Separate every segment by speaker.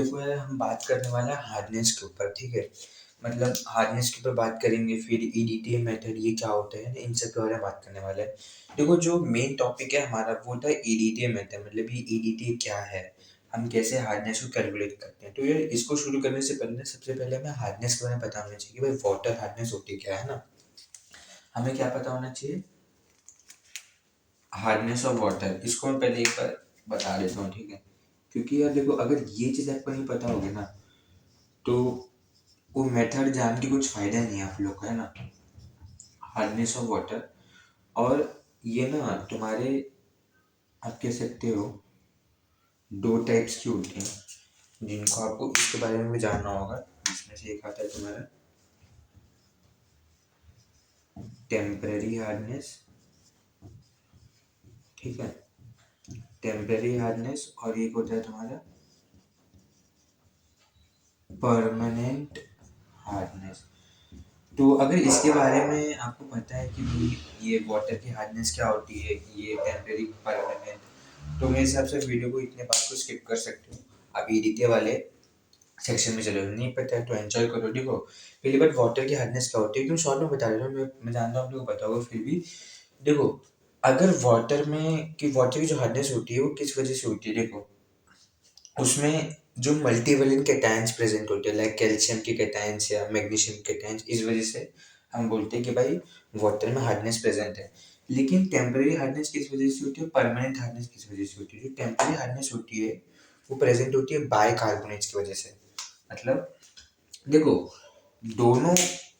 Speaker 1: देखो यार, हम बात करने वाला है हार्डनेस के ऊपर। ठीक है, मतलब हार्डनेस के ऊपर बात करेंगे, फिर ईडीटी मेथड ये क्या होता है, इन सब के बारे में बात करने वाला है। देखो, जो मेन टॉपिक है हमारा वो था ईडीटी मेथड, मतलब ये ईडीटी क्या है, हम कैसे हार्डनेस को कैलकुलेट करते हैं। तो यार, इसको शुरू करने से पहले सबसे पहले हमें हार्डनेस के बारे में पता होना चाहिए कि भाई वाटर हार्डनेस होती क्या है ना। हमें क्या पता होना चाहिए, हार्डनेस ऑफ वाटर। इसको मैं पहले एक बार बता देता हूँ, ठीक है। क्योंकि यार देखो, अगर ये चीज़ आपको नहीं पता होगी ना, तो वो मेथड जान के कुछ फायदा नहीं है आप लोग को, है ना। हार्डनेस ऑफ वाटर, और ये ना तुम्हारे, आप कह सकते हो, दो टाइप्स की होती हैं जिनको आपको इसके बारे में भी जानना होगा। इसमें से एक आता है तुम्हारा टेम्पररी हार्डनेस, ठीक है, टेम्पररी हार्डनेस, और एक होता है तुम्हारा परमानेंट हार्डनेस। तो अगर इसके बारे में आपको पता है कि भाई ये वाटर की हार्डनेस क्या होती है, ये टेम्परेरी परमानेंट, तो मेरे हिसाब से वीडियो को इतने बात को स्किप कर सकते हो। आप ये द्वितीय वाले सेक्शन में चलो, नहीं पता है तो एंजॉय करो। देखो, पहली बात वाटर की हार्डनेस क्या होती है, एकदम शॉर्ट में बता रहा हूँ। मैं जानता हूँ आप लोगों को पता होगा, फिर भी देखो, अगर वाटर में कि वाटर की जो हार्डनेस होती है वो किस वजह से होती है। देखो, उसमें जो मल्टीवैलेंट कैटायंस प्रेजेंट होते हैं, लाइक कैल्शियम के कैटायंस या मैग्नीशियम के कैटायंस, इस वजह से हम बोलते हैं कि भाई वाटर में हार्डनेस प्रेजेंट है। लेकिन टेम्पररी हार्डनेस किस वजह से होती है, परमानेंट हार्डनेस किस वजह से होती है। जो टेम्पररी हार्डनेस होती है वो प्रेजेंट होती है बाइकार्बोनेट्स की वजह से। मतलब देखो, दोनों,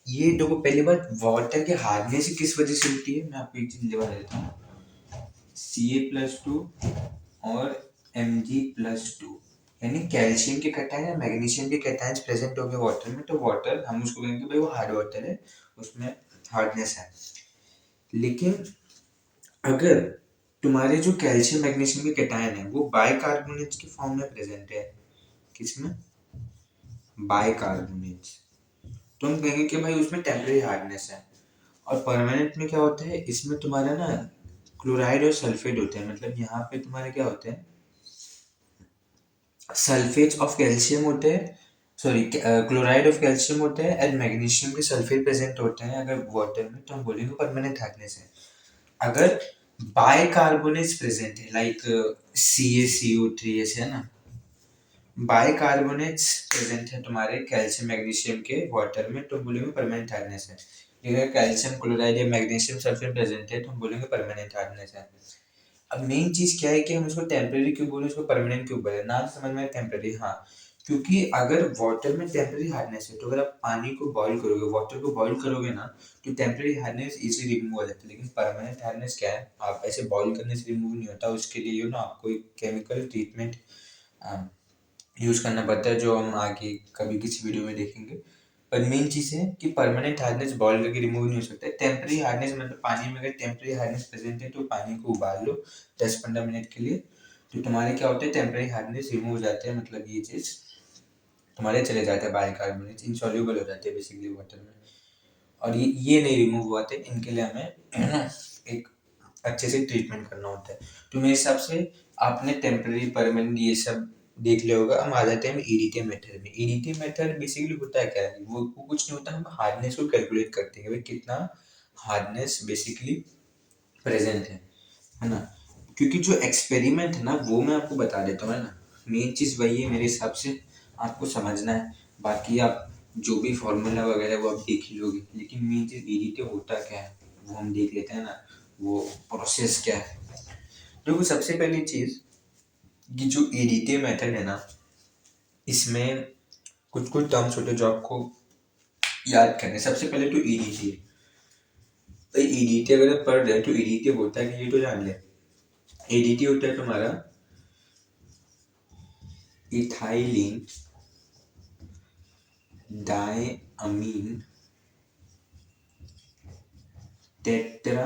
Speaker 1: ये देखो, पहली बात वाटर के हार्डनेस किस वजह से होती है, मैं आपको एक चीज दिखा देता हूँ। Ca+2 और Mg+2, यानी कैल्शियम के कैटायन या मैग्नीशियम के कैटायंस प्रेजेंट होंगे वाटर में, तो वाटर हम उसको कहेंगे भाई वो हार्ड वाटर है, उसमें हार्डनेस है। लेकिन अगर तुम्हारे जो कैल्शियम मैग्नीशियम के कैटायन है वो बाइकार्बोनेट्स के फॉर्म में प्रेजेंट है, किसमें, बाइकार्बोनेट्स, तो हम कहेंगे कि भाई उसमें टेम्परेरी हार्डनेस है। और परमानेंट में क्या होता है, इसमें तुम्हारा ना क्लोराइड और सल्फेट होते हैं। मतलब यहाँ पे तुम्हारे क्या होते हैं, सल्फेट ऑफ कैल्शियम होते हैं, सॉरी, क्लोराइड ऑफ कैल्शियम होते हैं एंड मैग्नीशियम के सल्फेट प्रेजेंट होते हैं अगर वाटर में, तो हम बोलेंगे परमानेंट हार्डनेस है। अगर बाइकार्बोनेट्स प्रेजेंट है, लाइक CaCO3 ऐसे, है ना, बाइकार्बोनेट्स प्रेजेंट है तुम्हारे कैल्शियम मैग्नीशियम के वाटर में, तो हम बोलेंगे परमानेंट हार्डनेस है। अगर कैल्शियम क्लोराइड या मैग्नीशियम सल्फेट प्रेजेंट है तो हम बोलेंगे परमानेंट हार्डनेस है। अब मेन चीज क्या है कि हम इसको टेम्परेरी क्यों बोले, इसको परमानेंट क्यों बोले, नाम समझ में टेम्परेरी, हाँ, क्योंकि अगर वाटर में टेम्परेरी हार्डनेस है तो अगर आप पानी को बॉईल करोगे, वाटर को बॉईल करोगे ना, तो टेम्परेरी हार्डनेस इजीली रिमूव हो जाती है। लेकिन परमानेंट हार्डनेस क्या है, आप ऐसे बॉईल करने से रिमूव नहीं होता, उसके लिए ना आपको एक केमिकल ट्रीटमेंट यूज करना पड़ता है, जो हम आगे कभी किसी वीडियो में देखेंगे। पर मेन चीज़ है कि परमानेंट हार्डनेस बॉयल करके रिमूव नहीं हो सकता है। टेम्परेरी हार्डनेस मतलब पानी में अगर टेम्परेरी हार्डनेस प्रेजेंट है तो पानी को उबाल लो 10-15 मिनट के लिए, तो तुम्हारे क्या होता है, टेम्परेरी हार्डनेस रिमूव हो जाते हैं। मतलब ये चीज़ तुम्हारे चले जाते हैं, बाइकार्बोनेट्स इनसॉल्युबल हो जाते हैं बेसिकली वाटर में। और ये नहीं रिमूव हुआते, इनके लिए हमें एक अच्छे से ट्रीटमेंट करना होता है। तो मेरे हिसाब से आपने टेम्परेरी परमानेंट ये सब देख लिया होगा। हम आ जाते हैं ईडीटी मेथड में। ईडीटी मेथड बेसिकली होता है क्या है, वो कुछ नहीं होता, हम हार्डनेस को कैलकुलेट करते हैं भाई कितना हार्डनेस बेसिकली प्रेजेंट है ना। क्योंकि जो एक्सपेरिमेंट है ना वो मैं आपको बता देता हूँ, है ना, मेन चीज़ वही है मेरे हिसाब से, आपको समझना है। बाकी आप जो भी फॉर्मूला वगैरह वो आप देख ही लोगे, लेकिन मेन चीज़ ईडीटी होता क्या है वो हम देख लेते हैं ना, वो प्रोसेस क्या है। देखो, सबसे पहली चीज़, ये जो ईडीटी मेथड है ना, इसमें कुछ कुछ टर्म्स होते हैं जो आपको याद करने हैं। सबसे पहले तो ईडीटी है, तो ईडीटी अगर आप पढ़ रहे हैं तो ईडीटी होता है कि ये तो जान ले, ईडीटी होता है तुम्हारा इथाइलिन डायअमीन टेट्रा,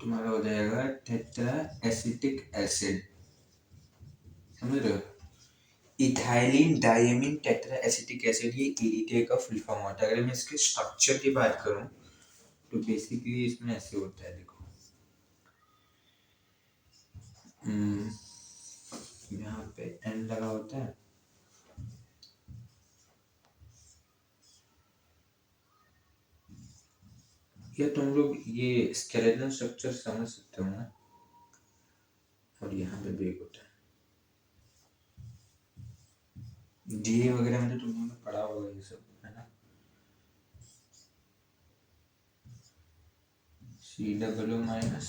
Speaker 1: तुम्हारा हो जाएगा टेट्रा एसिटिक एसिड, समझ रहे हो। Ethylene diamine tetra acetic acid, ये ईडीटी का फुल फॉर्म होता है। अगर मैं इसके स्ट्रक्चर की बात करूं तो बेसिकली इसमें ऐसे होता है, देखो, लगा होता है। या तुम लोग ये स्केलेटन स्ट्रक्चर समझ सकते हो ना, और यहाँ पे ब्रेक होता है। जी वगैरह में तो तुम लोगों ने पढ़ा होगा ये सब, है ना। CW माइनस,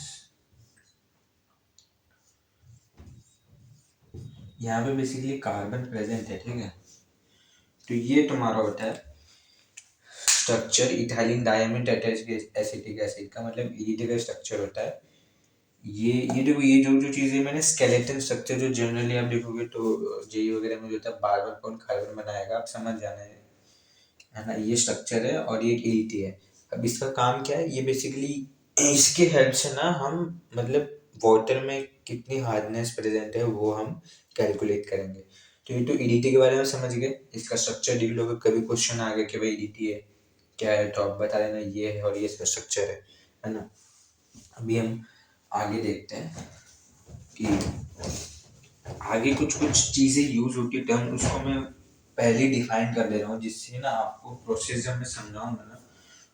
Speaker 1: यहाँ पे बेसिकली कार्बन प्रेजेंट है, ठीक है। तो ये तुम्हारा होता है structure ethylene diamine attached acetic acid का, मतलब EDT का स्ट्रक्चर होता है। ये देखो, ये जो जो चीज़ें मैंने स्केलेटन स्ट्रक्चर जो जनरली आप देखोगे तो जेई वगैरह में जो होता है बार बार कौन कार्बन बनाएगा, आप समझ जाना है ना। ये स्ट्रक्चर है और ये EDT है। अब इसका काम क्या है, ये बेसिकली इसके हेल्प से ना हम मतलब वाटर में कितनी हार्डनेस प्रेजेंट है वो हम कैलकुलेट करेंगे। तो ये तो EDT के बारे में समझ गए, इसका स्ट्रक्चर देख लोगे, कभी क्वेश्चन आ गया कि भाई EDT है क्या है तो आप बता देना ये है और ये इसका स्ट्रक्चर है ना। अभी हम आगे देखते हैं कि आगे कुछ कुछ चीज़ें यूज होती है टर्म, उसको मैं पहले डिफाइन कर दे रहा हूँ जिससे ना आपको प्रोसेस जब मैं समझाऊंगा ना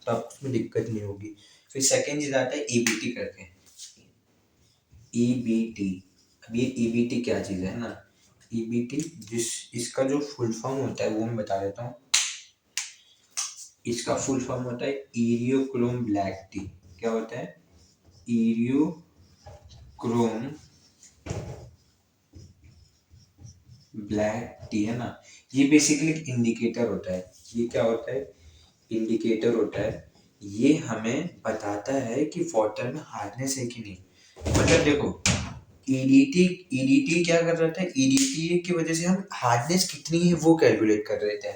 Speaker 1: तो आपको उसमें दिक्कत नहीं होगी। फिर सेकेंड चीज़ आता है EBT करके। EBT, अब ये EBT क्या चीज़ है ना, EBT जिस इसका जो फुल फॉर्म होता है वो मैं बता देता हूँ। इसका फुल फॉर्म होता है इरियोक्रोम ब्लैक टी। क्या होता है, इरियोक्रोम ब्लैक टी, है ना। ये बेसिकली एक इंडिकेटर होता है। ये क्या होता है, इंडिकेटर होता है। ये हमें बताता है कि वाटर में हार्डनेस है कि नहीं। मतलब देखो, ईडीटी क्या कर रहा था, ईडीटी की वजह से हम हार्डनेस कितनी है वो कैलकुलेट कर रहे थे।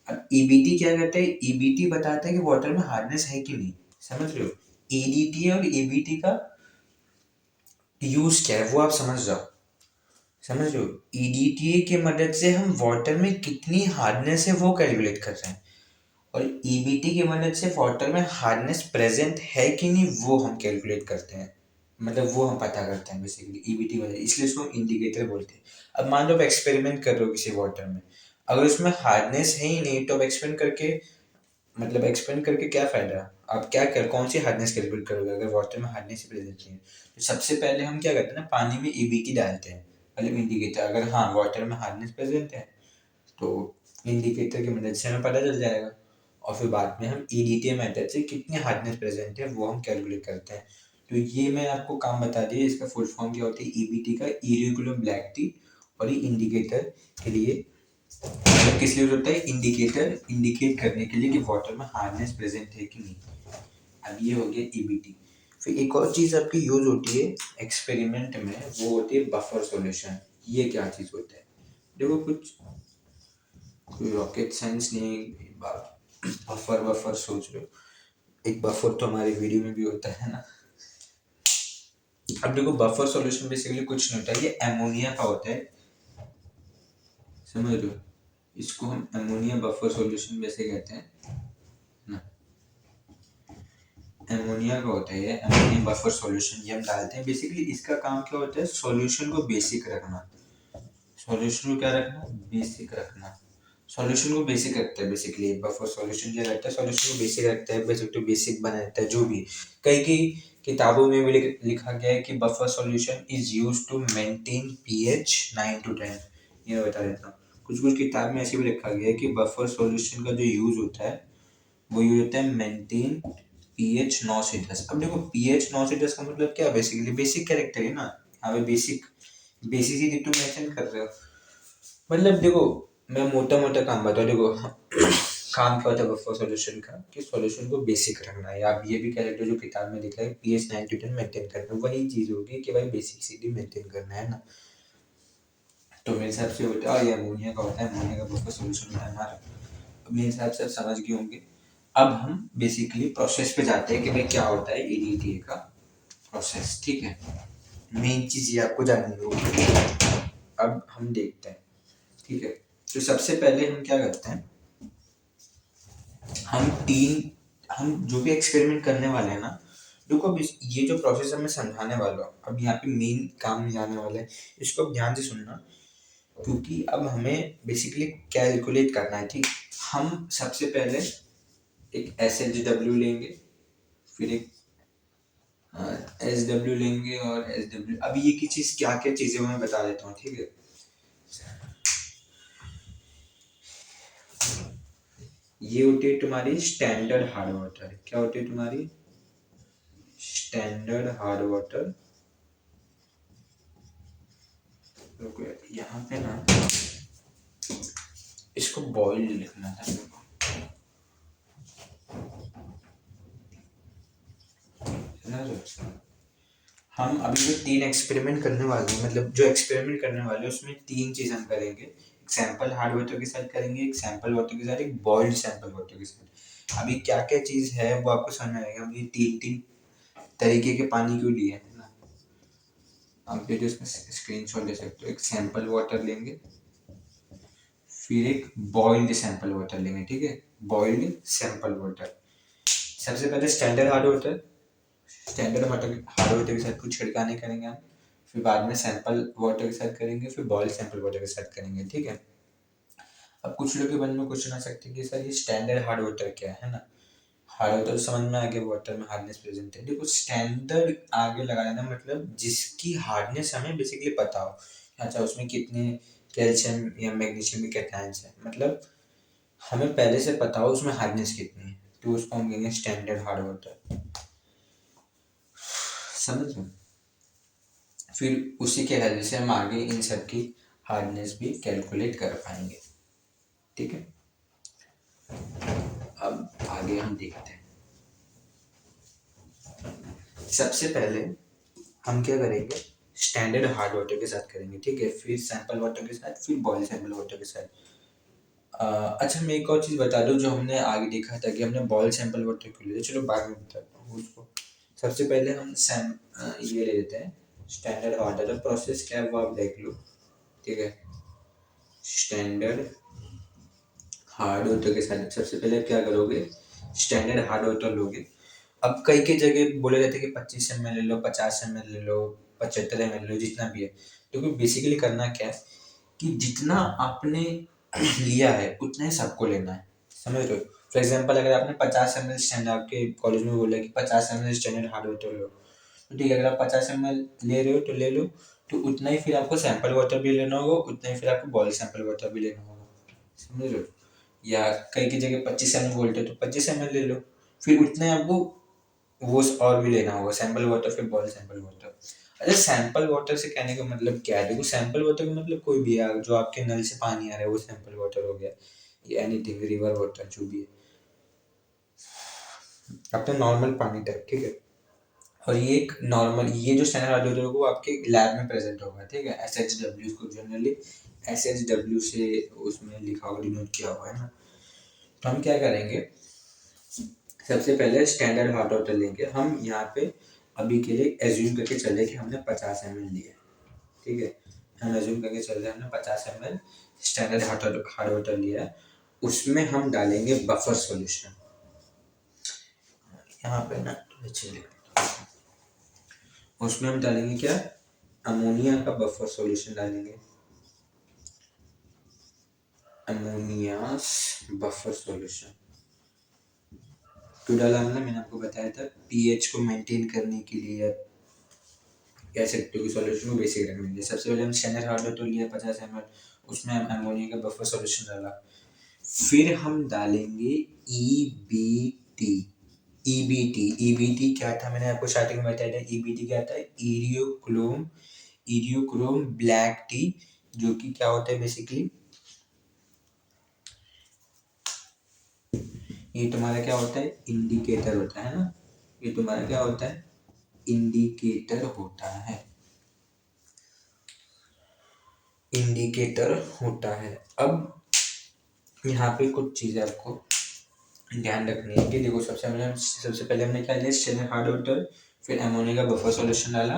Speaker 1: अब ईबीटी क्या करता है, ईबीटी बताता है कि वाटर में हार्डनेस है कि नहीं। समझ रहे हो, ईडीटी और ईबीटी का यूज क्या है वो आप समझ जाओ। समझ रहे हो, ईडीटी की मदद से हम वाटर में कितनी हार्डनेस है वो कैलकुलेट कर रहे हैं, और ईबीटी की मदद से वाटर में हार्डनेस प्रेजेंट है कि नहीं वो हम कैलकुलेट करते हैं। मतलब वो हम पता करते हैं बेसिकली ईबीटी वजह, इसलिए उसको इंडिकेटर बोलते हैं। अब मान लो आप एक्सपेरिमेंट कर रहे हो किसी वाटर में, अगर उसमें हार्डनेस है ही नहीं तो आप एक्सपेरिमेंट करके मतलब एक्सपेरिमेंट करके क्या फायदा। आप क्या कर कौन सी हार्डनेस कैलकुलेट करोगे अगर वाटर में हार्डनेस ही प्रेजेंट नहीं है। तो सबसे पहले हम क्या करते हैं ना, पानी में ईबीटी डालते हैं, मतलब इंडिकेटर। अगर हाँ वाटर में हार्डनेस प्रेजेंट है तो इंडिकेटर की मदद से हमें पता चल जाएगा, और फिर बाद में हम ईडीटी मेथड से कितनी हार्डनेस प्रेजेंट है वो हम कैलकुलेट करते हैं। तो ये मैं आपको काम बता दिया, इसका फुल फॉर्म क्या होता है ईबीटी का, इरेगुलर ब्लैक टी। और ये इंडिकेटर के लिए मतलब किस लिए होता है, इंडिकेटर इंडिकेट करने के लिए कि वाटर में हार्डनेस प्रेजेंट है कि नहीं। अब ये हो गया ईबीटी। फिर एक और चीज़ आपकी यूज होती है एक्सपेरिमेंट में, वो होती है बफर सॉल्यूशन। ये क्या चीज़ होता है, देखो कुछ कोई रॉकेट साइंस नहीं है। बफर बफर सोच रहे हो, एक बफर तो हमारी वीडियो में भी होता है ना। अब देखो बफर सॉल्यूशन बेसिकली कुछ नहीं होता है, ये एमोनिया का होता है। समझ रहे हो, इसको हम एमोनिया बफर सॉल्यूशन वैसे कहते हैं ना। एमोनिया का होता है, एमोनिया बफर सॉल्यूशन ये हम डालते हैं। बेसिकली इसका काम क्या होता है, सॉल्यूशन को बेसिक रखना। सॉल्यूशन को क्या रखना, बेसिक रखना। सॉल्यूशन को बेसिक रखता है बेसिकली, बफर सॉल्यूशन क्या रहता है, सॉल्यूशन को बेसिक रखता है, बेसिक टू बेसिक बनाता है जो भी। कई कई किताबों में भी लिखा गया है कि buffer solution is use to maintain pH 9 to 10। ये बता देता हूँ, कुछ कुछ किताब में ऐसे भी लिखा गया है कि बफर सॉल्यूशन का जो यूज होता है वो यूज होता है मेंटेन पीएच 9 से 10। अब देखो पीएच 9 से 10 का मतलब क्या, बेसिकली बेसिक कैरेक्टर है ना। यहाँ पे बेसिक बेसिक ही तुम मेंशन कर रहे हो। मतलब देखो मैं मोटा मोटा काम बताऊँ, देखो काम क्या होता है बफर सॉल्यूशन का, कि सॉल्यूशन को बेसिक रखना है। आप ये भी कैरेक्टर जो किताब में लिखा है पीएच 9 to 10 मेंटेन करना, वही चीज़ होगी कि भाई बेसिक सिटी मेंटेन करना है ना। तो मेरे हिसाब से होता है, और ये अमोनिया का होता है, अमोनिया का बफर सॉल्यूशन होता है हमारा। मेरे हिसाब से आप समझ गए होंगे। अब हम बेसिकली प्रोसेस पे जाते हैं कि भाई क्या होता है ईडीटी का प्रोसेस, ठीक है। मेन चीज़ ये आपको जाननी होगी। अब हम देखते हैं, ठीक है। तो सबसे पहले हम क्या करते हैं, हम जो भी एक्सपेरिमेंट करने वाले हैं ना, देखो अब ये जो प्रोसेस है मैं समझाने वाला हूँ, अब यहाँ पे मेन काम नहीं आने वाला है, इसको अब ध्यान से सुनना। क्योंकि अब हमें बेसिकली कैलकुलेट करना है। ठीक, हम सबसे पहले एक SHW लेंगे, फिर एक SW लेंगे और SW। अब ये की चीज़ क्या क्या चीज़ें मैं बता देता हूँ। ठीक है, ये होती है तुम्हारी स्टैंडर्ड हार्ड वाटर। क्या होती है तुम्हारी स्टैंडर्ड हार्ड वाटर। रुको यहाँ पे ना इसको बॉइल्ड लिखना था मेरे को, समझ रहे हो? हम अभी जो 3 एक्सपेरिमेंट करने वाले हैं, मतलब जो एक्सपेरिमेंट करने वाले हैं उसमें 3 चीज़ हम करेंगे। एक सैंपल हार्ड वाटर के साथ करेंगे, एक सैंपल वाटर के साथ, एक बॉइल्ड सैंपल वाटर के साथ। अभी क्या क्या चीज़ है वो आपको समझ में आएगा। हम ये 3 तरीके के पानी क्यों लिए हैं ना, आप वीडियो इसमें स्क्रीनशॉट ले सकते हो। एक सैंपल वाटर लेंगे, फिर एक बॉइल्ड सैंपल वाटर लेंगे। ठीक है, बॉइल्ड सैंपल वाटर। सबसे पहले standard hard water, standard water hard water के साथ कुछ छिड़काव नहीं करेंगे हम, फिर बाद में सैंपल वाटर के साथ करेंगे, फिर बॉइल्ड सैंपल वाटर के साथ करेंगे। ठीक है, अब कुछ लोग के मन में क्वेश्चन आ सकते हैं कि सर ये स्टैंडर्ड हार्ड वाटर क्या है ना। हार्ड वाटर समझ में आ गया, वाटर में हार्डनेस प्रेजेंट है। देखो स्टैंडर्ड आगे लगा देना मतलब जिसकी हार्डनेस हमें बेसिकली पता हो, अच्छा उसमें कितने कैल्शियम या मैग्नीशियम के कैटायंस है, मतलब हमें पहले से पता हो उसमें हार्डनेस कितनी है, तो उसको हम कहेंगे स्टैंडर्ड हार्ड वाटर। समझ लो, फिर उसी के हेल्प से हम आगे इन सब की हार्डनेस भी कैलकुलेट कर पाएंगे। ठीक है, अब आगे हम देखते हैं। सबसे पहले हम क्या करेंगे, स्टैंडर्ड हार्ड वाटर के साथ करेंगे। ठीक है, फिर सैंपल वाटर के साथ, फिर बॉइल सैंपल वाटर के साथ। अच्छा मैं एक और चीज़ बता दूँ, जो हमने आगे देखा था कि हमने बॉइल सैंपल वाटर क्यों लिया, चलो बाद में बताता हूँ उसको। सबसे पहले हम ये ले लेते हैं स्टैंडर्ड वाटर। प्रोसेस क्या है वो आप देख लो। ठीक है, स्टैंडर्ड हार्ड वाटर के साथ सबसे पहले क्या करोगे, स्टैंडर्ड हार्ड वाटर लोगे। अब कई कई जगह बोले जाते हैं कि 25 ml ले लो, 50 ml ले लो, 75 ml ले लो, जितना भी है। तो बेसिकली करना क्या है कि जितना आपने लिया है उतना ही सबको लेना है। समझ रहे हो? फॉर एग्जाम्पल अगर आपने 50 ml स्टैंड, आपके कॉलेज में बोला कि 50 ml स्टैंडर्ड हार्ड वाटर लो, तो ठीक है, अगर आप 50 ml ले रहे हो तो ले लो, तो उतना ही फिर आपको सैंपल वाटर भी लेना होगा, उतना ही फिर आपको बॉयल सैंपल वाटर भी लेना होगा। समझ रहे हो? या कई की जगह 25 ml बोलते हो तो 25 ml ले लो, फिर उतने आपको वो और भी लेना होगा, सैंपल वाटर फिर बॉयल सैंपल वाटर। अच्छा सैंपल वाटर से कहने का मतलब क्या है, देखो सैंपल वाटर का मतलब कोई भी है जो आपके नल से पानी आ रहा है वो सैंपल वाटर हो गया, या एनीथिंग रिवर वाटर जो भी है, अपना नॉर्मल पानी टाइप। ठीक है, और ये एक नॉर्मल, ये जो स्टैंडर्ड वाटर होगा वो आपके लैब में प्रेजेंट होगा। ठीक है, SHW उसको जनरली SHW से उसमें लिखा होगा, डिनोट किया हुआ है ना। तो हम क्या करेंगे, सबसे पहले स्टैंडर्ड हॉट वाटर लेंगे हम। यहाँ पे अभी के लिए एज्यूम करके चले कि हमने 50 ml लिया। ठीक है, हम एज्यूम करके चल रहे हैं हमने 50 ml स्टैंडर्ड हार्ड वाटर लिया है। उसमें हम डालेंगे बफर सॉल्यूशन। यहाँ पे ना अच्छे उसमें हम डालेंगे क्या, अमोनिया का बफर सॉल्यूशन डालेंगे, अमोनिया बफर सॉल्यूशन। क्यों डाला हमने, मैंने आपको बताया था पीएच को मेंटेन करने के लिए, कह सकते हो कि सॉल्यूशन को बेसिक रखने के लिए। सबसे पहले हम स्टैंडर्ड हार्ड वाटर लिया 50 ml, उसमें हम अमोनिया का बफर सॉल्यूशन डाला, फिर हम डालेंगे ईबीटी। ईबीटी क्या था, मैंने आपको स्टार्टिंग में बताया था। ईबीटी क्या था, इरियोक्रोम ब्लैक टी, जो कि क्या होता है बेसिकली, ये तुम्हारा क्या होता है, इंडिकेटर होता है ना। ये तुम्हारा क्या होता है, इंडिकेटर होता है, इंडिकेटर होता है। अब यहाँ पे कुछ चीज़ें आपको ध्यान रखनी है कि देखो सबसे पहले हमने क्या लिया, स्टैंडर्ड हार्ड वाटर, फिर अमोनिया का बफर सॉल्यूशन डाला।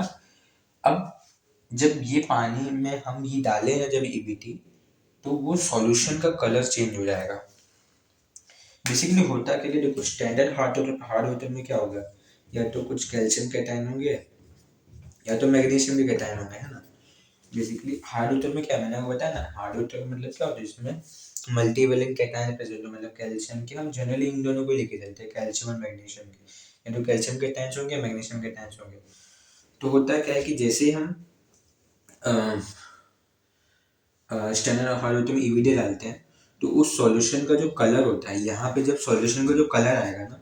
Speaker 1: अब जब ये पानी में हम ये डालें ना, जब ईबीटी, तो वो सॉल्यूशन का कलर चेंज हो जाएगा। बेसिकली होता क्या, देखो स्टैंडर्ड हार्ड वाटर में क्या होगा, या तो कुछ कैल्शियम कैटायन होंगे या तो मैग्नीशियम के कैटायन होंगे, है ना। बेसिकली हार्ड वाटर में क्या मैंने आपको बताया ना, हार्ड वाटर का मतलब क्या होता है, इसमें मल्टीवेलेंट कैटायन प्रेजेंट हो, मतलब कैल्शियम के, हम जनरली इन दोनों को लेके चलते हैं, कैल्शियम और मैग्नीशियम के, या तो कैल्शियम के कैटायंस होंगे, मैग्नीशियम के कैटायंस होंगे। तो होता क्या है कि जैसे ही हम स्टैंडर्ड और हार्ड वाटर में ईवीडी डालते हैं, तो उस सॉल्यूशन का जो कलर होता है, यहाँ पे जब सॉल्यूशन का जो कलर आएगा ना,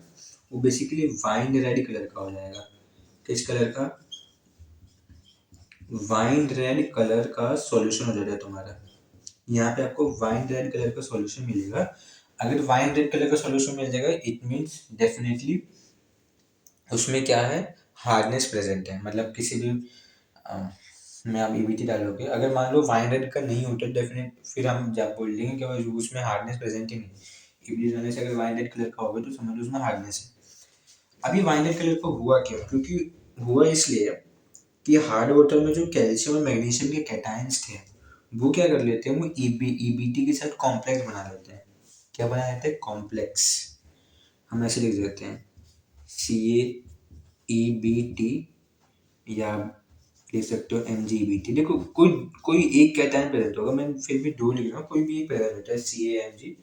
Speaker 1: वो बेसिकली वाइन रेड कलर का हो जाएगा। किस कलर का? वाइन रेड कलर का सॉल्यूशन हो जाता है तुम्हारा। यहाँ पे आपको वाइन रेड कलर का सॉल्यूशन मिलेगा। अगर वाइन रेड कलर का सॉल्यूशन मिल जाएगा, इट मीन्स डेफिनेटली उसमें क्या है, हार्डनेस प्रेजेंट है। मतलब किसी भी में आप ईबीटी डालोगे, अगर मान लो वाइन रेड का नहीं होता डेफिनेट, फिर हम जब बोल देंगे कि भाई उसमें हार्डनेस प्रेजेंट ही नहीं। ईबीटी डालने से अगर वाइन रेड कलर का होगा तो समझ लो उसमें हार्डनेस है। अभी वाइन रेड कलर को हुआ क्यों? क्योंकि हुआ इसलिए कि हार्ड वाटर में जो कैल्शियम और मैग्नीशियम के कैटायंस थे, वो क्या कर लेते हैं, वो ईबीटी के साथ कॉम्प्लेक्स बना लेते हैं। क्या बना लेते हैं? कॉम्प्लेक्स। हम ऐसे लिख देते हैं CaEBT, या लिख सकते हो MgEBT। देखो कोई कोई एक कैटायन प्रेजेंट होगा, मैं फिर भी दो लिख रहा हूँ, कोई भी एक प्रेजेंट होता है CaMg,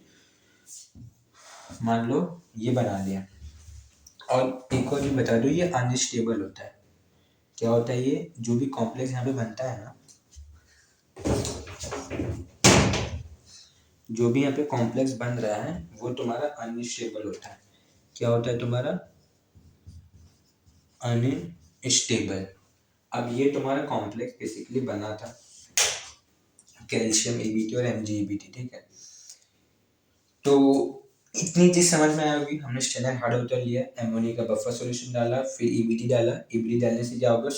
Speaker 1: मान लो ये बना लिया। और एक और भी बता दो, ये अनस्टेबल होता है। क्या होता है ये? जो भी कॉम्प्लेक्स यहाँ पे बनता है ना, जो भी यहाँ पे कॉम्प्लेक्स बन रहा है वो तुम्हारा अनस्टेबल होता है। क्या होता है तुम्हारा? अनस्टेबल। अब ये तुम्हारा कॉम्प्लेक्स बेसिकली बना था कैल्शियम ईबीटी और MgEBT, ठीक है। तो इतनी चीज समझ में आई होगी। हमने स्टैंडर्ड हार्ड वाटर लिया, एमोनिया का बफर सॉल्यूशन डाला, फिर ईबीटी डाला। ईबीटी डालने से क्या होगा,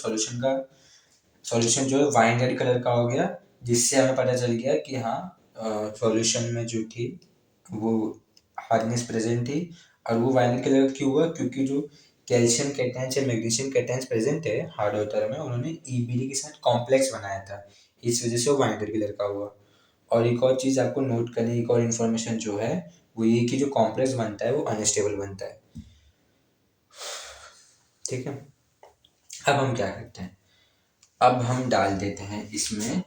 Speaker 1: सॉल्यूशन जो है वाइन रेड कलर का हो गया, जिससे हमें पता चल गया कि हाँ सॉल्यूशन में जो थी वो हार्डनेस प्रेजेंट थी। और वो वाइन रेड कलर क्यों हुआ? क्योंकि जो कैल्शियम कैटायंस या मैग्नीशियम कैटायंस प्रेजेंट है हार्ड वाटर में, उन्होंने ईबीटी के साथ कॉम्प्लेक्स बनाया था, इस वजह से वो वाइन रेड कलर का हुआ। और एक और चीज़ आपको नोट करने की, एक और इन्फॉर्मेशन जो है वो ये कि जो कॉम्प्लेक्स बनता है वो अनस्टेबल बनता है, ठीक है। अब हम क्या करते हैं, अब हम डाल देते हैं इसमें,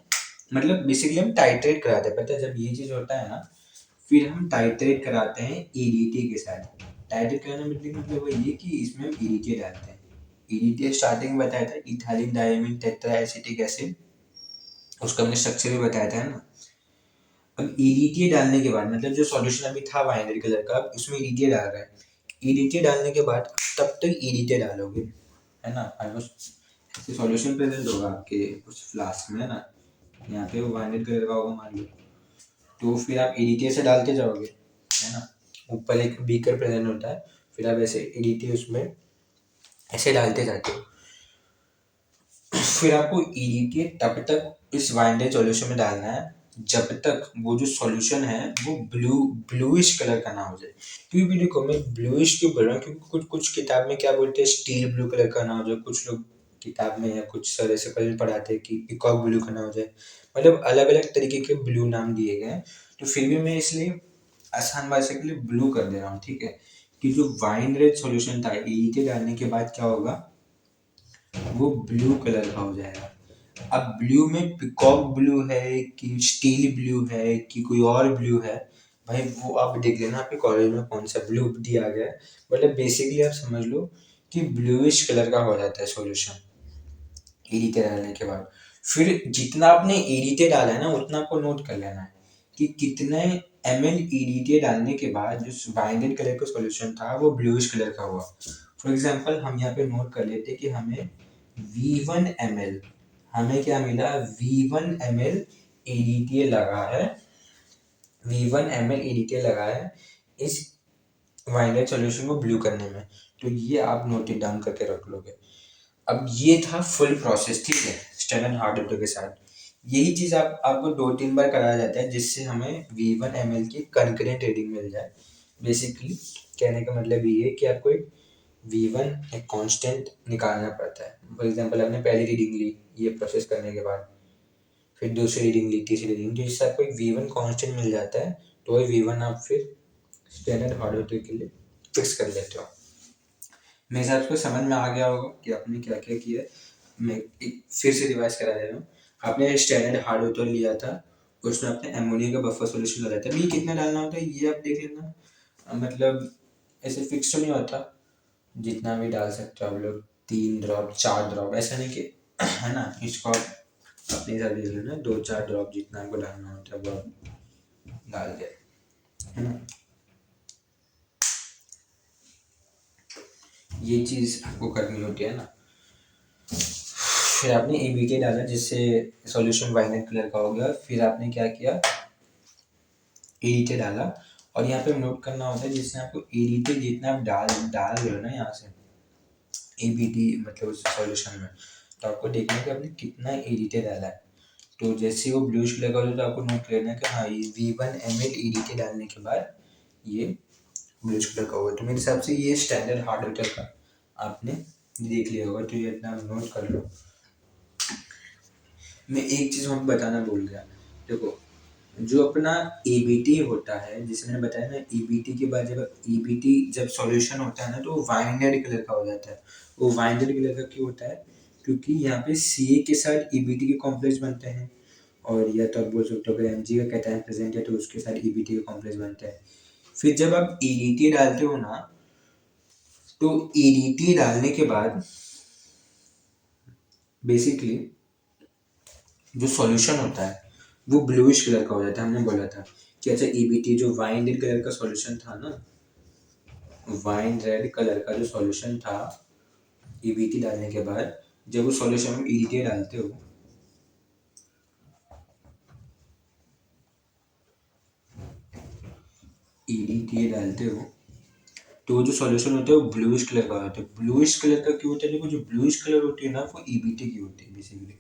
Speaker 1: मतलब बेसिकली हम टाइट्रेट कराते हैं। पता है जब ये चीज़ होता है ना, फिर हम टाइट्रेट कराते हैं ईडीटी के साथ। टाइट्रेट कराने मतलब वो ये कि इसमें हम ईडीटी डालते हैं। ईडीटी स्टार्टिंग में बताया था, इथाइलिन डायमीन टेट्राएसिटिक एसिड, उसका हमने स्ट्रक्चर भी बताया था, है ना। अब ईडीटी डालने के बाद, मतलब जो सॉल्यूशन अभी था वाइनरी कलर का, अब उसमें ईडीटी डाल रहे हैं। ईडीटी डालने के बाद तब तक ईडीटी डालोगे, है ना। ऑलमोस्ट सॉल्यूशन प्रेजेंट होगा आपके उस फ्लास्क में, है ना। यहाँ पे वो वाइनरी कलर का होगा मान लो, तो फिर आप ईडीटी से डालते जाओगे, है ना। ऊपर एक बीकर प्रेजेंट होता है, फिर आप ऐसे ईडीटी उसमें ऐसे डालते जाते हो। फिर आपको ईडीटी तब तक इस वाइनरी सॉल्यूशन में डालना है जब तक वो जो सॉल्यूशन है वो ब्लूइश कलर का ना हो जाए। क्योंकि देखो मैं ब्लूइश क्यों बोल रहा हूँ, क्योंकि कुछ कुछ किताब में क्या बोलते हैं, स्टील ब्लू कलर का ना हो जाए। कुछ लोग किताब में या कुछ सर ऐसे कलर पढ़ाते हैं कि पीकॉक ब्लू का ना हो जाए। मतलब अलग अलग तरीके के ब्लू नाम दिए गए हैं। तो फिर भी मैं इसलिए आसान भाषा के लिए ब्लू कर दे रहा हूँ, ठीक है। कि जो वाइन रेड सॉल्यूशन था ईडीटी डालने के बाद क्या होगा, वो ब्लू कलर का हो जाएगा। अब ब्लू में पिकॉक ब्लू है कि स्टील ब्लू है कि कोई और ब्लू है, भाई वो आप देख लेना आपके कॉलेज में कौन सा ब्लू दिया गया है। मतलब बेसिकली आप समझ लो कि ब्लूइश कलर का हो जाता है सॉल्यूशन ईडीटी डालने के बाद। फिर जितना आपने ईडीटी डाला है ना, उतना आपको नोट कर लेना है कि कितने ml ईडीटी डालने के बाद जो बाइंडेड कलर का सॉल्यूशन था वो ब्लूइश कलर का हुआ। फॉर एग्जांपल हम यहाँ पे नोट कर लेते कि हमें V1 ml, हमें क्या मिला, V1 ml EDTA लगा है, V1 ml EDTA लगा है इस वाइनरेड सॉल्यूशन को ब्लू करने में। तो ये आप नोट इट डाउन करके रख लोगे। अब ये था फुल प्रोसेस, ठीक है, स्टैंडर्ड हार्ड वाटर के साथ। यही चीज़ आपको 2-3 बार कराया जाता है जिससे हमें V1 ml की कंकरेंट रीडिंग मिल जाए। बेसिकली कहने का मतलब ये है कि आपको एक V1 एक कांस्टेंट निकालना पड़ता है। फॉर एग्जांपल आपने पहली रीडिंग ली ये प्रोसेस करने के बाद, फिर दूसरी रीडिंग ली, तीसरी रीडिंग, तो इससे आपको एक V1 कांस्टेंट मिल जाता है। तो वही V1 आप फिर स्टैंडर्ड हार्ड वाटर के लिए फिक्स कर लेते हो। मेरे हिसाब से समझ में आ गया होगा कि आपने क्या क्या किया है। मैं एक फिर से रिवाइज करा दे रहा हूँ। आपने स्टैंडर्ड हार्ड वाटर लिया था, उसमें आपने अमोनिया का बफर सॉल्यूशन लगाया था। ये कितना डालना होता है ये आप देख लेना, मतलब ऐसे फिक्स तो नहीं होता, जितना भी डाल सकते हो आप लोग, 3 ड्रॉप 4 ड्रॉप, ऐसा नहीं कि है ना, इसको आप अपने हिसाब से देख लेना, 2-4 ड्रॉप जितना आपको डालना होता है वो आप डाल दे, है ना। ये चीज़ आपको करनी होती है ना। फिर आपने ABK डाला जिससे सॉल्यूशन वायलेट कलर का हो गया। फिर आपने क्या किया, ADK डाला, और यहाँ पे नोट करना होता है जिससे आपको ADK जितना आप डाल डाल रहे हो ना यहाँ से ABD मतलब उस सॉल्यूशन में, तो आपको देखना है कि आपने कितना ADK डाला है। तो जैसे वो ब्लूइश कलर का हो तो आपको नोट करना है कि हाँ ये V1 ml ADK डालने के बाद ये ब्लूइश कलर का होगा। तो मेरे हिसाब से ये स्टैंडर्ड हार्ड वाटर का आपने देख लिया होगा, तो ये इतना नोट कर लो। मैं एक चीज़ हम बताना भूल गया, देखो जो अपना EBT होता है, जिसे मैंने बताया ना, EBT के बाद जब EBT जब सॉल्यूशन होता है ना तो वो वाइन रेड कलर का हो जाता है। वो वाइन रेड कलर का क्यों होता है, क्योंकि यहाँ पे CA के साथ EBT के कॉम्प्लेक्स बनते हैं, और या तो आप बोल सकते हो अगर Mg का कैटायन प्रेजेंट है तो उसके साथ EBT के कॉम्प्लेक्स बनते हैं। फिर जब आप EDT डालते हो ना, तो EDT डालने के बाद बेसिकली जो सॉल्यूशन होता है वो ब्लूइश कलर का हो जाता है। हमने बोला था कि अच्छा EBT जो वाइन रेड कलर का सॉल्यूशन था ना, वाइन रेड कलर का जो सॉल्यूशन था EBT डालने के बाद, जब उस सॉल्यूशन में EDTA डालते हो EDTA डालते हो तो जो सॉल्यूशन होता है वो ब्लूइश कलर का होता है। ब्लूइश कलर का क्यों होता है, देखो जो ब्लूइश कलर होती है ना वो EBT की होती है बेसिकली।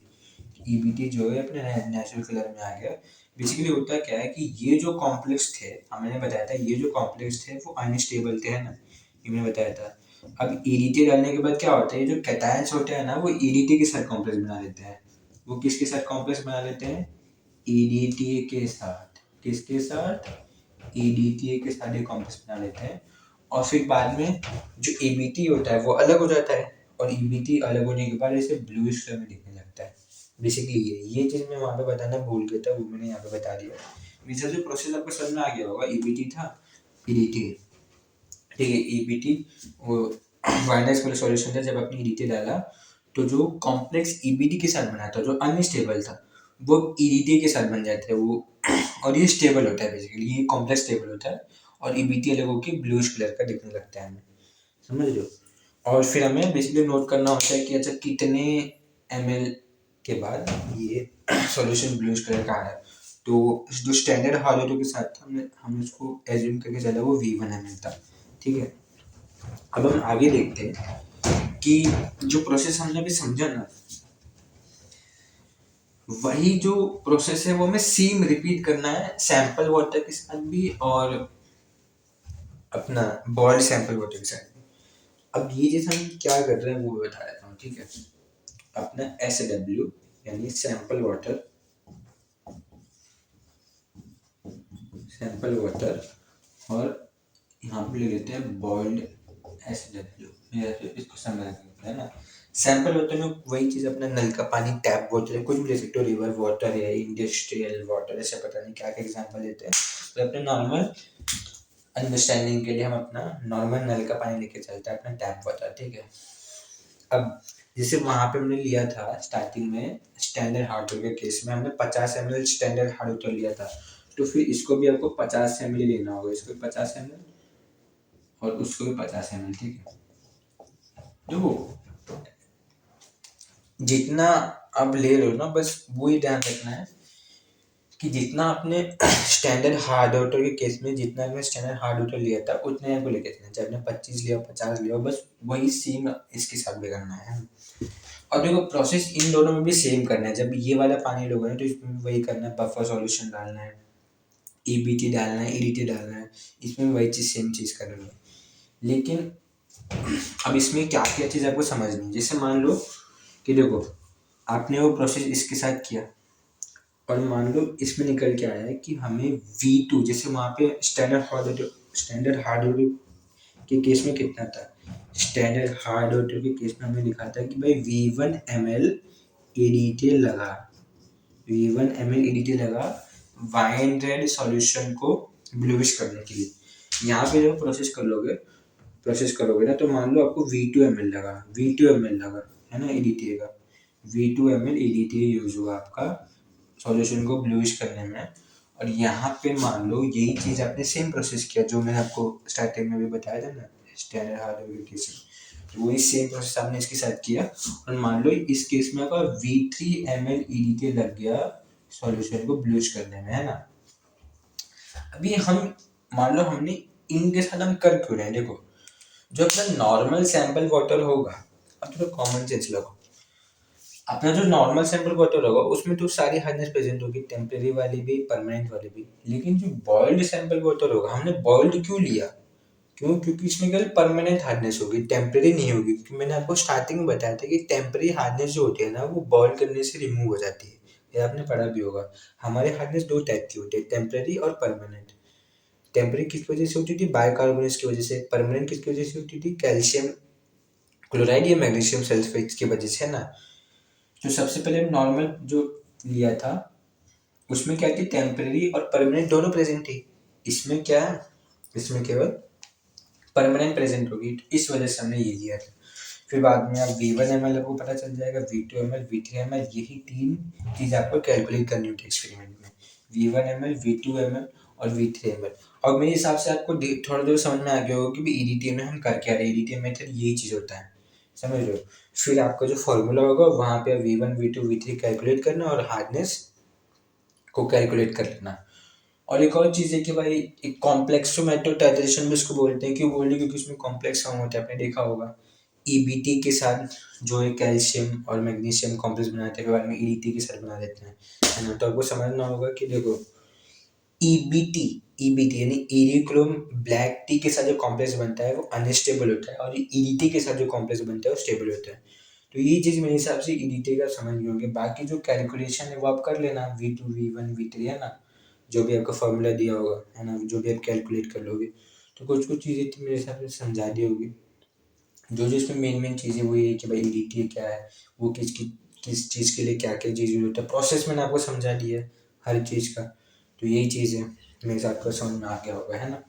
Speaker 1: EBT जो है अपने नेचुरल कलर में आ गया। बेसिकली होता क्या है कि ये जो कॉम्प्लेक्स थे, हमने बताया था ये जो कॉम्प्लेक्स थे वो अनस्टेबल थे, है ना, ये मैंने बताया था। अब EDTA डालने के बाद क्या होता है, ये जो कैटायंस होते हैं ना वो EDTA के साथ कॉम्प्लेक्स बना लेते हैं। वो किसके साथ कॉम्प्लेक्स बना लेते हैं, EDTA के साथ। किसके साथ, EDTA के साथ ये कॉम्प्लेक्स बना लेते हैं, और फिर बाद में जो EBT होता है वो अलग हो जाता है, और EBT अलग होने के बाद इसे ब्लूइश कलर में दिखने लगता है। बेसिकली ये चीज़ मैं वहाँ पे बताना भूल गया था, वो मैंने यहाँ पे बता दिया। वैसे जो प्रोसेस आपको समझ में आ गया होगा, EBT था, EDTA, ठीक है, EBT वो वाइनस वाला सॉल्यूशन था। जब आपने EDTA डाला तो जो कॉम्प्लेक्स EBT के साथ बना था जो अनस्टेबल था वो EDTA के साथ बन जाता है वो, और ये स्टेबल होता है, बेसिकली ये कॉम्प्लेक्स स्टेबल होता है, और EBT अलग होकर ब्लूइश कलर का दिखने लगता है हमें, समझ रहे हो। और फिर हमें बेसिकली नोट करना होता है कि अच्छा कितने ml के बाद ये सॉल्यूशन ब्लूइश कलर का आ रहा है। तो जो स्टैंडर्ड हार्ड वाटर के साथ था हम उसको एज्यूम करके चला वो V1 ml था, ठीक है। अब हम आगे देखते हैं कि जो प्रोसेस हमने अभी समझा ना, वही जो प्रोसेस है वो हमें सेम रिपीट करना है सैंपल वाटर के साथ भी और अपना बॉइल्ड सैंपल वाटर के साथ भी। अब ये जैसे हम क्या कर रहे हैं वो बता देता हूँ, ठीक है। अपना SW यानी सैंपल वाटर, और यहाँ पे ले लेते हैं बॉइल्ड SW, इसको समझ है ना। सैंपल वाटर में वही चीज़, अपना नल का पानी, टैप वाटर है, कुछ भी ले सकते हो, रिवर वाटर है, इंडस्ट्रियल वाटर, ऐसे पता नहीं क्या क्या एग्जांपल लेते हैं। तो अपने नॉर्मल अंडरस्टैंडिंग के लिए हम अपना नॉर्मल नल का पानी लेके चलते हैं, अपना टैप वाटर, ठीक है। अब जैसे वहाँ पे हमने लिया था स्टार्टिंग में स्टैंडर्ड हार्ड वाटर के केस में हमने 50 ml स्टैंडर्ड हार्ड वाटर लिया था, तो फिर इसको भी आपको 50 ml लेना होगा, इसको भी 50 ml और उसको भी 50 ml, ठीक है। देखो जितना आप ले रहे हो ना, बस वो ही ध्यान रखना है कि जितना आपने स्टैंडर्ड हार्ड वाटर के केस में जितना आपने स्टैंडर्ड हार्ड वाटर लिया था उतने आपको लेके चलना, चाहे आपने 25 लिया 50 लिया, बस वही सेम इसके साथ भी करना है। और देखो प्रोसेस इन दोनों में भी सेम करना है, जब ये वाला पानी लोगे ना तो इसमें भी वही करना है, बफर सॉल्यूशन डालना है, EBT डालना है, EDT डालना है, इसमें भी वही चीज़ सेम चीज़ करनी है। लेकिन अब इसमें क्या क्या चीज़ आपको समझनी है, जैसे मान लो कि देखो आपने वो प्रोसेस इसके साथ किया, और मान लो इसमें निकल के आया है कि हमें V2, जैसे वहाँ पे स्टैंडर्ड हार्ड वाटर के केस में कितना था, स्टैंडर्ड हार्ड वाटर के केस में हमें लिखा था कि भाई V1 ml EDTA लगा, V1 ml EDT लगा वाइन रेड सॉल्यूशन को ब्लूइश करने के लिए। यहाँ पे जब प्रोसेस करोगे ना, तो मान लो आपको V2 ml लगा है ना EDTA का। V2 ml EDTA यूज हुआ आपका सॉल्यूशन को ब्लूइश करने में। और यहाँ पे मान लो यही चीज़ आपने सेम प्रोसेस किया जो मैंने आपको स्टार्टिंग में भी बताया था ना, स्टैंडर्ड हार्ड वेरिफिकेशन, तो वही सेम प्रोसेस आपने इसके साथ किया। और मान लो इस केस में आपका V3 ml EDTA लग गया सॉल्यूशन को ब्लूइश करने में, है ना। अभी हम मान लो हमने इनके साथ हम कर क्यों रहे हैं, देखो जो अपना नॉर्मल सैंपल वाटर होगा, अब थोड़ा कॉमन सेंस लगो, अपना जो नॉर्मल सैंपल वाटर होगा उसमें तो सारी हार्डनेस प्रेजेंट होगी, टेम्परेरी वाली भी परमानेंट वाली भी। लेकिन जो बॉइल्ड सैंपल वाटर होगा, हमने बॉइल्ड क्यों लिया, क्योंकि इसमें केवल परमानेंट हार्डनेस होगी, टेम्परेरी नहीं होगी। क्योंकि मैंने आपको स्टार्टिंग में बताया था कि टेम्परेरी हार्डनेस जो होती है ना, वो बॉइल करने से रिमूव हो जाती है, ये आपने पढ़ा भी होगा। हमारे हार्डनेस दो टाइप की होती है, टेम्परेरी और परमानेंट। टेम्परेरी किस वजह से होती थी, बाइकार्बोनेट्स की वजह से। परमानेंट किसकी वजह से होती थी, कैल्शियम क्लोराइड या मैग्नीशियम सल्फेट की वजह से, है ना। तो सबसे पहले नॉर्मल जो लिया था उसमें क्या थी, टेम्परेरी और परमानेंट दोनों प्रेजेंट थी। इसमें क्या है, इसमें केवल परमानेंट प्रेजेंट होगी, तो इस वजह से हमने ये लिया था। फिर बाद में आप V1 ml आपको पता चल जाएगा, V2 ml V3 ml, यही तीन चीज़ आपको कैलकुलेट करनी होती है एक्सपेरिमेंट में, V1 ml V2 ml और V3 ml। और मेरे हिसाब से आपको थोड़ा देर समझ में आ गया होगा कि भाई EDTA में हम कर क्या रहे हैं, EDTA मेथड यही चीज़ होता है, समझ रहे हो। फिर आपका जो फॉर्मूला होगा वहाँ पे V1 V2 V3 कैलकुलेट करना और हार्डनेस को कैलकुलेट कर लेना। और एक और चीज़ है कि भाई एक कॉम्प्लेक्सोमेटोटाइजेशन भी इसको बोलते हैं। क्यों बोल रहे हैं, क्योंकि उसमें कॉम्प्लेक्स फॉर्म होता है, आपने देखा होगा। EBT के साथ जो है कैल्शियम और मैग्नीशियम कॉम्प्लेक्स बनाते हैं, बाद में EDT के साथ बना देते हैं, है ना। तो आपको समझना होगा कि देखो EBT यानी इरिक्रोम ब्लैक टी के साथ जो कॉम्प्लेक्स बनता है वो अनस्टेबल होता है, और EDT के साथ जो कॉम्प्लेक्स बनता है वो स्टेबल होता है। तो ये चीज़ मेरे हिसाब से EDTA का समझ गए होंगे। बाकी जो कैलकुलेशन है वो आप कर लेना, V2 V1 V3, है ना, जो भी आपका फॉर्मूला दिया होगा, है ना, जो भी आप कैलकुलेट कर लोगे। तो कुछ कुछ चीज़ें तो मेरे हिसाब से समझा दी होगी। जो जो इसमें मेन चीज़ें वो ये है कि भाई EDTA क्या है, वो किस चीज़ के लिए क्या क्या चीज़ यूज होता है, प्रोसेस मैंने आपको समझा दिया है हर चीज़ का। तो यही चीज़ है, मेरे हिसाब से समझ में आ गया होगा, है ना।